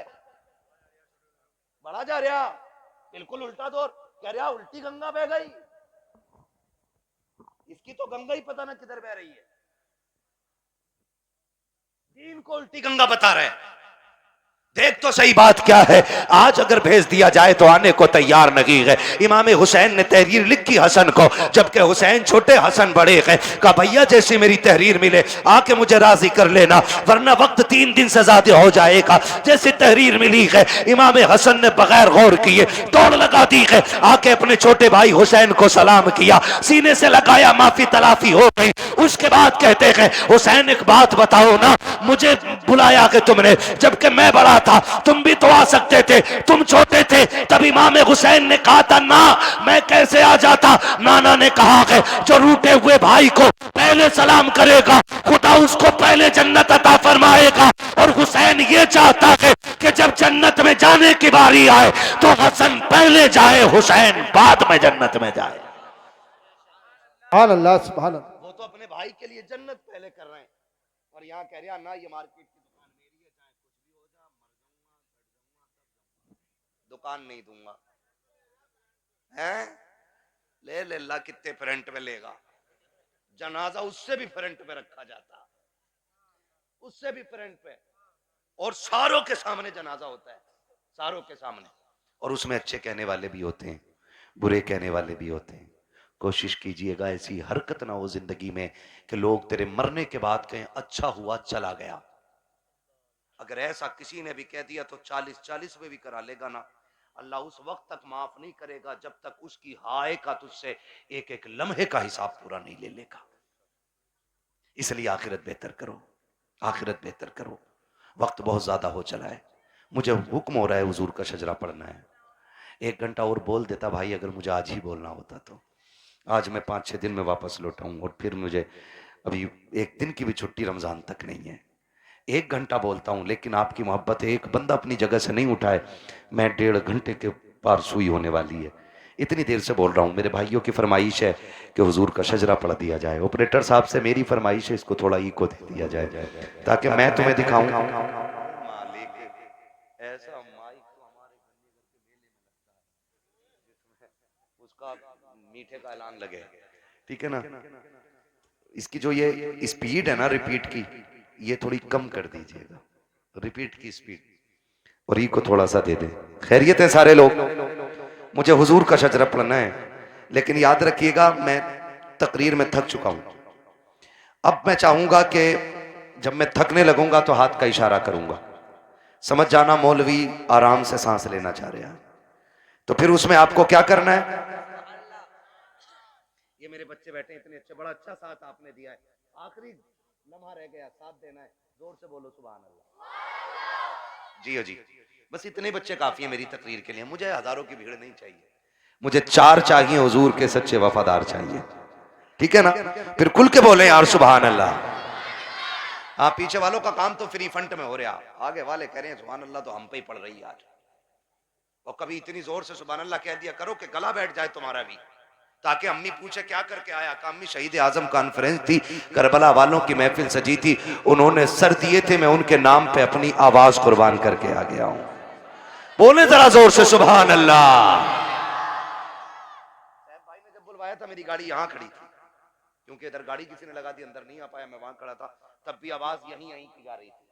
बड़ा जा रहा बिल्कुल उल्टा दौर, कह रहा उल्टी गंगा बह गई, इसकी तो गंगा ही पता ना किधर बह रही है, दीन को उल्टी गंगा बता रहे हैं। देख तो सही बात क्या है। आज अगर भेज दिया जाए तो आने को तैयार नहीं है। इमाम हुसैन ने तहरीर लिखी हसन को, जबकि हुसैन छोटे हसन बड़े हैं। कहा भैया जैसी मेरी तहरीर मिले आके मुझे राजी कर लेना, वरना वक्त 3 दिन से ज्यादा हो जाएगा। जैसी तहरीर मिली है इमाम हसन ने बगैर गौर किए दौड़ लगा दी है, आके अपने छोटे भाई हुसैन को सलाम किया, सीने से लगाया, माफी तलाफी हो गई। उसके बाद कहते हैं हुसैन एक बात बताओ ना, मुझे बुलाया कि तुमने, जबकि मैं बड़ा था, तुम भी तो आ सकते थे, तुम छोटे थे। तब इमाम हुसैन ने कहा था ना मैं कैसे आ जाता। नाना ने कहा है जो रूठे हुए भाई को पहले सलाम करेगा खुदा उसको पहले जन्नत अता फरमाएगा। और हुसैन ये चाहता है कि जब जन्नत में जाने की बारी आए तो हसन पहले जाए, हुसैन बाद में जन्नत में जाए। सुभान अल्लाह, सुभान अल्लाह। वो तो अपने भाई के लिए जन्नत पहले कर रहे हैं, और यहाँ कह रहा ना ये मार्केट की दुकान मेरी है, चाहे कुछ भी हो जाए, मर जाऊंगा, दुकान नहीं दूंगा। हैं ले ले ला, कितने फ्रंट पे लेगा, जनाजा उससे भी फ्रंट पे रखा जाता, उससे भी फ्रंट पे, और सारों के सामने जनाजा होता है, सारों के सामने। और उसमें अच्छे कहने वाले भी होते हैं, बुरे कहने वाले भी होते हैं। कोशिश कीजिएगा ऐसी हरकत ना हो जिंदगी में कि लोग तेरे मरने के बाद कहें अच्छा हुआ चला गया। अगर ऐसा किसी ने भी कह दिया तो 40-40 में भी करा लेगा ना, अल्लाह उस वक्त तक माफ नहीं करेगा जब तक उसकी हाय का तुझसे एक एक लम्हे का हिसाब पूरा नहीं ले लेगा। इसलिए आखिरत बेहतर करो, आखिरत बेहतर करो। वक्त बहुत ज्यादा हो चला है, मुझे हुक्म हो रहा है हुजूर का शजरा पढ़ना है। 1 घंटा और बोल देता भाई, अगर मुझे आज ही बोलना होता तो। आज मैं 5-6 दिन में वापस लौटाऊं, और फिर मुझे अभी 1 दिन की भी छुट्टी रमजान तक नहीं है। 1 घंटा बोलता हूं, लेकिन आपकी मोहब्बत है, एक बंदा अपनी जगह से नहीं उठाए, मैं 1.5 घंटे के पार सुई होने वाली है। इतनी देर से बोल रहा हूं। मेरे भाइयों की फरमाइश है कि हुजूर का शजरा पढ़ दिया जाए। ऑपरेटर साहब से मेरी फरमाइश है, इसको थोड़ा इको दे दिया जाए ताकि मैं तुम्हें दिखाऊं। मालिक, ऐसा माइक तो हमारे उसका मीठे का ऐलान लगे, ठीक है ना। इसकी जो ये स्पीड है ना रिपीट की, ये थोड़ी कम कर दीजिएगा, रिपीट की स्पीड, और ई को थोड़ा सा दे दें। खैरियत है सारे लोग? मुझे हुजूर का शजरा पढ़ना है, लेकिन याद रखिएगा मैं तकरीर में थक चुका हूं। अब मैं चाहूंगा कि जब मैं थकने लगूंगा तो हाथ का इशारा करूंगा, समझ जाना मौलवी आराम से सांस लेना चाह रहे हैं। तो फिर उसमें आपको क्या करना है? ये मेरे बच्चे बैठे इतने अच्छे, बड़ा अच्छा साथ आपने दिया है, आखिरी लम्हा रह गया, साथ देना है, जोर से बोलो सुभान अल्लाह। जी जी, बस इतने बच्चे काफी है मेरी तकरीर के लिए, मुझे हजारों की भीड़ नहीं चाहिए, मुझे 4 चाहिए हुजूर के सच्चे वफादार चाहिए, ठीक है ना। फिर खुल के बोले यार सुभान अल्लाह। हाँ, पीछे वालों का काम तो फ्री फंड में हो रहा, आगे वाले कह रहे हैं सुभान अल्लाह तो हम पे ही पड़ रही है आज। और कभी इतनी जोर से सुभान अल्लाह कह दिया करो कि गला बैठ जाए तुम्हारा भी, ताकि अम्मी पूछे क्या करके आया, का अम्मी शहीद आजम कॉन्फ्रेंस थी, करबला वालों की महफिल सजी थी, उन्होंने सर दिए थे, मैं उनके नाम पे अपनी आवाज कुर्बान करके आ गया हूं। बोले जरा जोर से सुभान अल्लाह। भाई ने जब बुलवाया था मेरी गाड़ी यहां खड़ी थी, क्योंकि इधर गाड़ी किसी ने लगा दी, अंदर नहीं आ पाया, मैं वहां खड़ा था, तब भी आवाज यहीं यहीं की जा रही थी।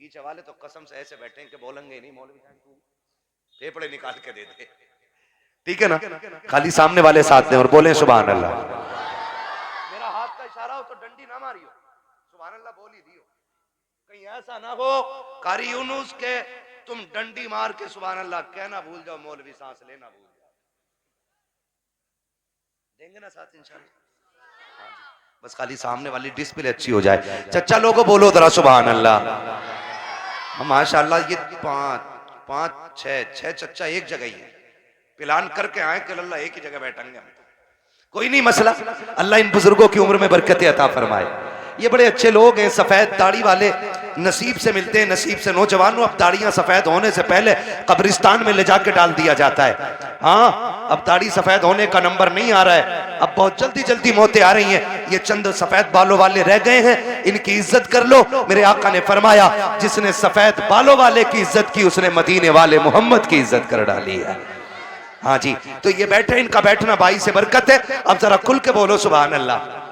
पीछे वाले तो कसम से ऐसे बैठे हैं कि बोलेंगे नहीं, मौलवी साहब तू फेफड़े निकाल के दे दे, ठीक है ना। खाली सामने वाले साथ दें और बोले सुभान अल्लाह। मेरा हाथ का इशारा हो तो डंडी ना मारियो, सुभान अल्लाह बोल ही दियो, कहीं ऐसा ना हो कारी यूनुस के तुम डंडी मार के सुभान अल्लाह कहना भूल जाओ, मौलवी सांस लेना भूल जाओ। देंगे ना साथ इंशाल्लाह। बस खाली सामने वाली डिस्प्ले अच्छी हो जाए। चचा लोगों बोलो जरा सुभान अल्लाह। माशाअल्लाह, ये 5 6 चचा एक जगह ही है, प्लान करके आए कि अल्लाह एक ही जगह बैठेंगे हम, कोई नहीं मसला। अल्लाह इन बुजुर्गों की उम्र में बरकत अता फरमाए। ये बड़े अच्छे लोग हैं, सफेद दाढ़ी वाले, नसीब से मिलते हैं, नसीब से। नौजवानों, अब दाढ़ियां सफेद होने से पहले कब्रिस्तान में ले जाके डाल दिया जाता है। हाँ, अब दाढ़ी सफेद होने का नंबर नहीं आ रहा है, अब बहुत जल्दी जल्दी मौतें आ रही हैं। ये चंद सफेद बालों वाले रह गए हैं, इनकी इज्जत कर लो। मेरे आका ने फरमाया जिसने सफेद बालों वाले की इज्जत की, उसने मदीने वाले मोहम्मद की इज्जत कर डाली है। हाँ जी, तो ये बैठे, इनका बैठना भाई से बरकत है। अब जरा खुल के बोलो सुभान अल्लाह।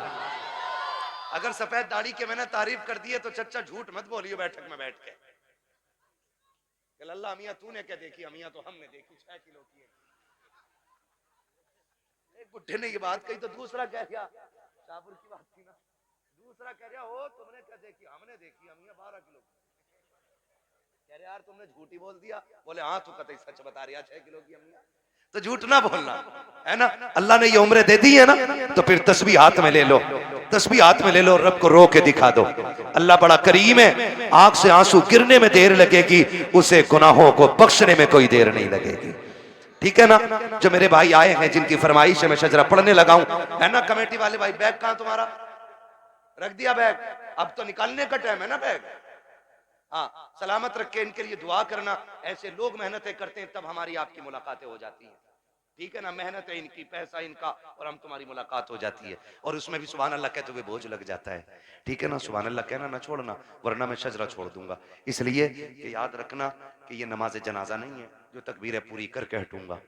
अगर सफेद दाढ़ी के मैंने तारीफ कर दी है तो चचा झूठ मत बोलियो बैठक में बैठ के, अल्लाह अमिया तूने क्या देखी, अमिया तो हमने देखी 6 किलो की है। एक बुढ़े ने ये बात कही तो दूसरा कह गया, शाहपुर की बात थी ना, दूसरा कह रहा हो तुमने क्या देखी, हमने देखी अमिया 12 किलो की। कह रहे यार तुमने झूठी बोल दिया, बोले हाँ तू कतई सच बता रहा, 6 किलो की अमिया, तो झूठ ना बोलना है ना। अल्लाह ने ये उम्र दे दी है ना, तो फिर तस्बीह हाथ में ले लो, तस्बीह हाथ में ले लो, रब को रो के दिखा दो। अल्लाह बड़ा करीम है, आंख से आंसू गिरने में देर लगेगी, उसे गुनाहों को बख्शने में कोई देर नहीं लगेगी, ठीक है ना। जो मेरे भाई आए हैं जिनकी फरमाइश है मैं शजरा पढ़ने लगा हूं, है ना। कमेटी वाले भाई बैग कहां तुम्हारा, रख दिया बैग, अब तो निकालने का टाइम है ना बैग। हाँ, सलामत रख के इनके लिए दुआ करना। ऐसे लोग मेहनतें करते हैं तब हमारी आपकी मुलाकातें हो जाती हैं, ठीक है ना। मेहनत है इनकी, पैसा इनका, और हम तुम्हारी मुलाकात हो जाती है, और उसमें भी सुभान अल्लाह कहते हुए बोझ लग जाता है, ठीक है ना। सुभान अल्लाह कहना ना छोड़ना, वरना मैं शजरा छोड़ दूंगा। इसलिए कि याद रखना कि ये नमाज जनाजा नहीं है जो तकबीरें पूरी करके हटूंगा,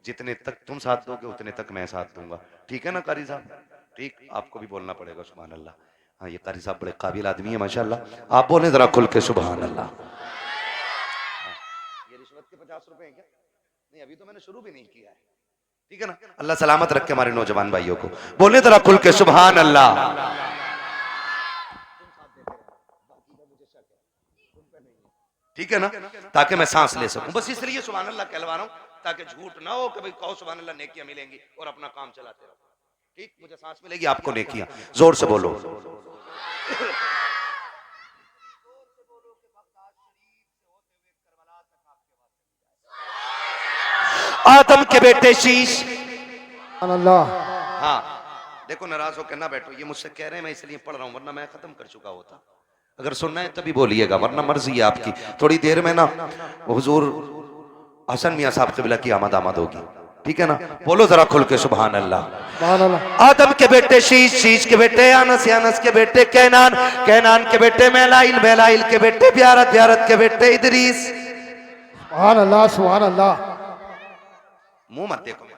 जितने तक तुम साथ दोगे उतने तक मैं साथ दूंगा, ठीक है ना कारी साहब। ठीक, आपको भी बोलना पड़ेगा सुभान अल्लाह। हाँ, ये कारी साहब बड़े काबिल आदमी है माशाल्लाह, आप बोले जरा खुल के सुभान अल्लाह। ये रिश्वत के 50 रुपए हैं क्या? नहीं, अभी तो मैंने शुरू भी नहीं किया है, ठीक है ना। अल्लाह सलामत रखे हमारे नौजवान भाइयों को, बोले जरा खुल के सुभान अल्लाह। ठीक है ना, ताकि मैं सांस ले सकूं, बस इसलिए सुभान अल्लाह कहलवा रहा हूं, ताकि झूठ ना हो कि भाई कहो सुभान अल्लाह नेकियां मिलेंगी और अपना काम चलाते रहो। ठीक, मुझे सांस मिलेगी, आपको नेकियां। जोर से बोलो। आदम के बेटे शीश। अल्लाह। हाँ, देखो नाराज होकर ना बैठो, ये मुझसे कह रहे हैं मैं इसलिए पढ़ रहा हूं, वरना मैं खत्म कर चुका होता। अगर सुनना है तभी बोलिएगा, वरना मर्जी है आपकी। थोड़ी देर में ना हुजूर हसन मियां साहब क़िबला की आमद होगी, ठीक है ना? बोलो जरा खुल के सुभान अल्लाह। सुभान अल्लाह। आदम के बेटे शीश, शीश के बेटे अनस, अनस के बेटे कैनान, कैनान के बेटे मेलाइल, मेलाइल के बेटे ब्यारत, ब्यारत के बेटे इदरीस। सुभान अल्लाह, सुभान अल्लाह। मुंह मत देखो,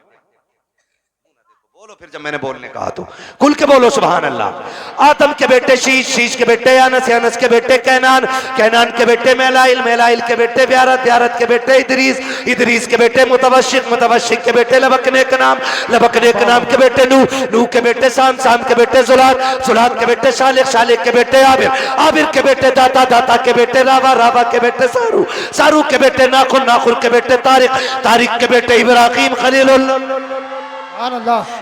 बोलो फिर जब मैंने बोलने कहा तो खुल के बोलो सुभान अल्लाह। आदम के बेटे शीश, शीश के बेटे अनस, अनस के बेटे कैनान, कैनान के बेटे मेलाइल, मेलाइल के बेटे ब्यारत, ब्यारत के बेटे इदरीस, इदरीस के बेटे मुतवशिक, मुतवशिक के बेटे लबकने का नाम, लबकने के नाम के बेटे नूह, नूह के बेटे साम, साम के बेटे जुलाद, जुलाद के बेटे शालिक, शालिक के बेटे आबिर, आबिर के बेटे दाता, दाता के बेटे रावा, रावा के बेटे सारू, सारू के बेटे नाखुर, नाखुर के बेटे तारिक, तारिक के बेटे इब्राहिम खलीलुल्लाह,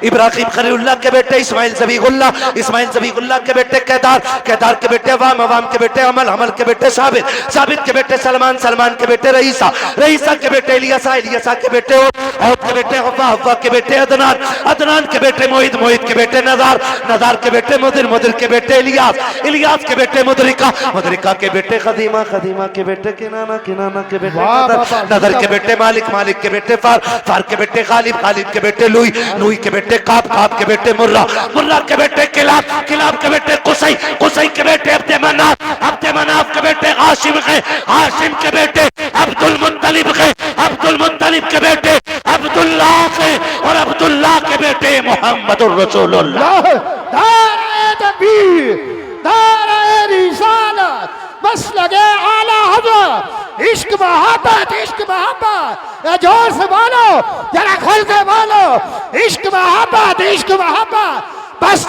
इब्राहिम खलीलुल्लाह के बेटे इस्माइल ज़बीहुल्लाह, इस्माइल ज़बीहुल्लाह के बेटे कैदार, कैदार के बेटे अवाम, अवाम के बेटे अमल, अमल के बेटे साबित, साबित के बेटे सलमान, सलमान के बेटे रईसा, रईसा के बेटे इलियासा, इलियासा के बेटे औद के बेटे हव्वा, हव्वा के बेटे अदनान, अदनान के बेटे मोहित, मोहित के बेटे नज़ार, नज़ार के बेटे मुदिर, मुदिर के बेटे इलियास, इलियास के बेटे मुदरिका, मुदरिका के बेटे खदीमा, खदीमा के बेटे किनाना, किनाना के बेटे नदर, नदर के बेटे मालिक, मालिक के बेटे फार, फार के बेटे गालिब, गालिब के बेटे लुई, लुई के बेटे काब, काब के बेटे मुर्रा, मुर्रा के बेटे किलाब, किलाब के बेटे कुसई, कुसई के बेटे अब्दे मनाफ, अब्दे मनाफ के बेटे हाशिम के, हाशिम के बेटे अब्दुल मुत्तलिब के, अब्दुल मुत्तलिब के बेटे अब्दुल्लाह के, और अब्दुल्लाह के बेटे मोहम्मदुर रसूलुल्लाह। दारे तकबीर, दारे रिसालत, बस लगे आला हज़रत, इश्क मोहब्बत, इश्क मोहब्बत, या जोर से बोलो, जरा खुल के बोलो, इश्क मोहब्बत, इश्क मोहब्बत, बस